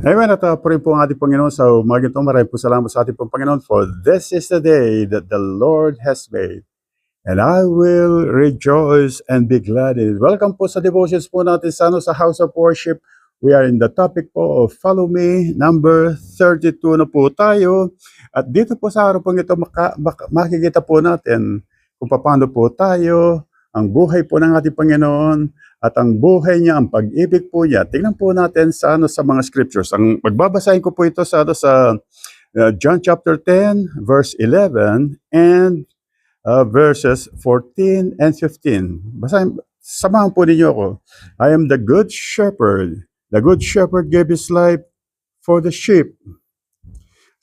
Amen at purihin po ang ating Panginoon sa umagang ito. Maraming po salamat sa ating Panginoon for this is the day that the Lord has made. And I will rejoice and be glad in it. Welcome po sa devotions po natin sa House of Worship. We are in the topic po of Follow Me, number 32 na po tayo. At dito po sa araw po ito, makikita po natin kung paano po tayo, ang buhay po ng ating Panginoon, at ang buhay niya, ang pag-ibig po niya. Tingnan po natin sa mga scriptures. Ang magbabasahin ko po ito sa John chapter 10, verse 11, and verses 14 and 15. Samahan po ninyo ako. I am the good shepherd. The good shepherd gave his life for the sheep.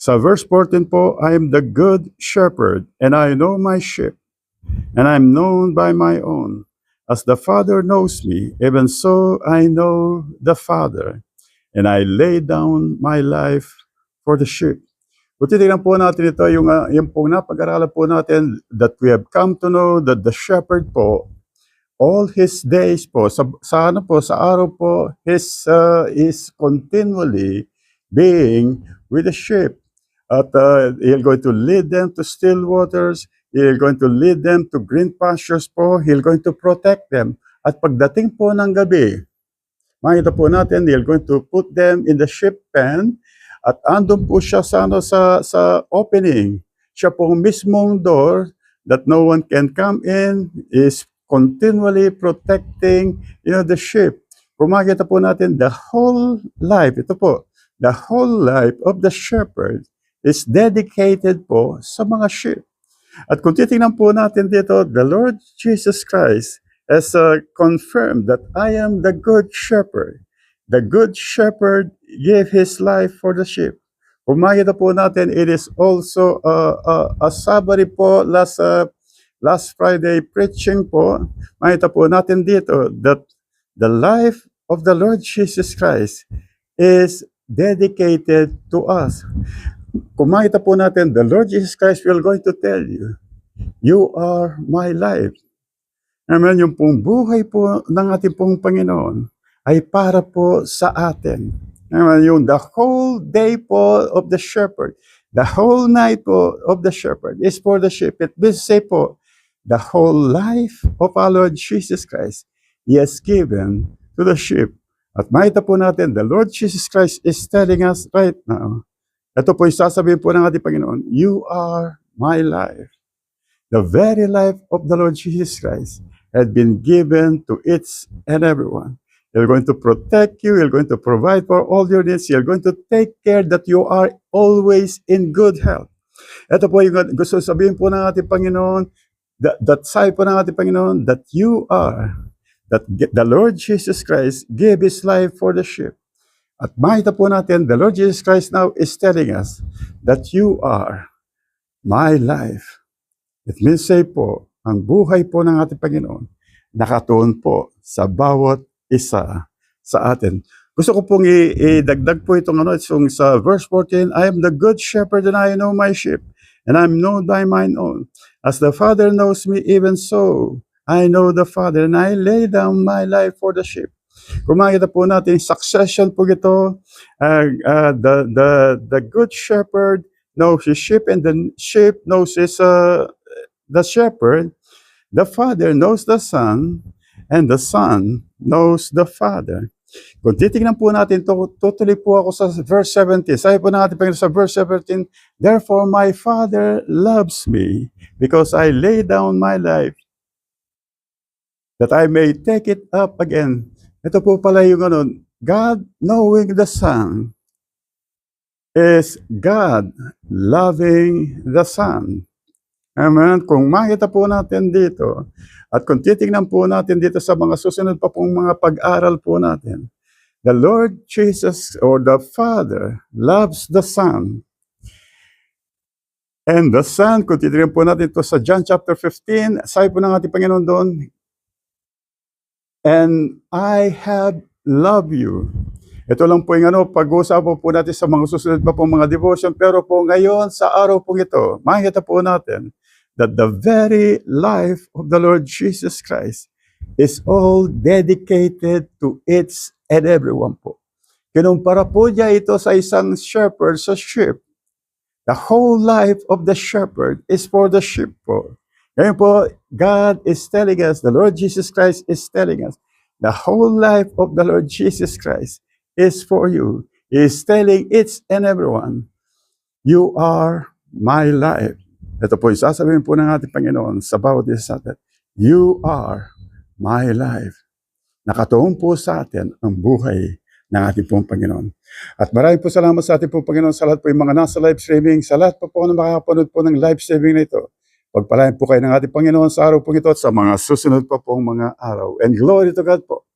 Sa verse 14 po, I am the good shepherd, and I know my sheep, and I am known by my own. As the Father knows me, even so I know the Father, and I lay down my life for the sheep. Kung titignan po natin ito, yung pong napag-aralan po natin, that we have come to know that the shepherd po, all his days po, sa araw po, is continually being with the sheep. At he'll going to lead them to still waters. He'll going to lead them to green pastures po. He'll going to protect them. At pagdating po ng gabi, makita po natin, he'll going to put them in the sheep pen. At andun po siya sa opening. Siya po mismong door that no one can come in, is continually protecting the sheep. Kung makita po natin, the whole life, ito po, the whole life of the shepherd is dedicated po sa mga sheep. At kung titingnan po natin dito, the Lord Jesus Christ has confirmed that I am the good shepherd. The good shepherd gave his life for the sheep. Kung makita po natin, it is also a Sabbath po, last Friday preaching po, makita po natin dito that the life of the Lord Jesus Christ is dedicated to us. Kung makita po natin, the Lord Jesus Christ will going to tell you, you are my life. Amen, yung pong buhay po ng ating pong Panginoon ay para po sa atin. Amen, yung the whole day po of the shepherd, the whole night po of the shepherd is for the sheep. It means say po, the whole life of our Lord Jesus Christ, He has given to the sheep. At makita po natin, the Lord Jesus Christ is telling us right now, ito po yung sasabihin po ng ating Panginoon, you are my life. The very life of the Lord Jesus Christ had been given to each and everyone. He's going to protect you. He's going to provide for all your needs. He's going to take care that you are always in good health. Ito po yung gusto sabihin po ng ating Panginoon, that side po ng ating Panginoon, that you are, that the Lord Jesus Christ gave His life for the sheep. At makita po natin, the Lord Jesus Christ now is telling us that you are my life. It means say po, ang buhay po ng ating Panginoon, nakatuon po sa bawat isa sa atin. Gusto ko pong idagdag po itong sa verse 14, I am the good shepherd and I know my sheep, and I am known by mine own. As the Father knows me, even so, I know the Father, and I lay down my life for the sheep. Kung makita po natin, succession po ito, the good shepherd knows his sheep, and the sheep knows the shepherd. The Father knows the Son, and the Son knows the Father. Kung titignan po natin, tutuloy po ako sa verse 17. Sabi po natin sa verse 17, therefore my Father loves me, because I lay down my life, that I may take it up again. Ito po pala yung God knowing the Son is God loving the Son. Amen. Kung makita po natin dito, at kung titignan po natin dito sa mga susunod pa pong mga pag-aral po natin, the Lord Jesus or the Father loves the Son. And the Son, kung titignan po natin ito sa John chapter 15, sabi po ng ating Panginoon doon, and I have loved you. Ito lang po yung pag-uusapan po natin sa mga susunod pa pong mga devotion. Pero po ngayon, sa araw po ito, makikita po natin that the very life of the Lord Jesus Christ is all dedicated to each and everyone po. Kinumpara po niya ito sa isang shepherd sa sheep. The whole life of the shepherd is for the sheep po. Ngayon po, God is telling us, the Lord Jesus Christ is telling us, the whole life of the Lord Jesus Christ is for you. He is telling each and everyone, you are my life. Ito po yung sasabihin po ng ating Panginoon sa bawat isa sa atin. You are my life. Nakatuon po sa atin ang buhay ng ating pong Panginoon. At maraming po salamat sa ating pong Panginoon sa lahat po yung mga nasa live streaming, sa lahat po na makakapanood po ng live streaming na ito. Pagpalain po kayo ng ating Panginoon sa araw po ito at sa mga susunod pa pong mga araw. And glory to God po.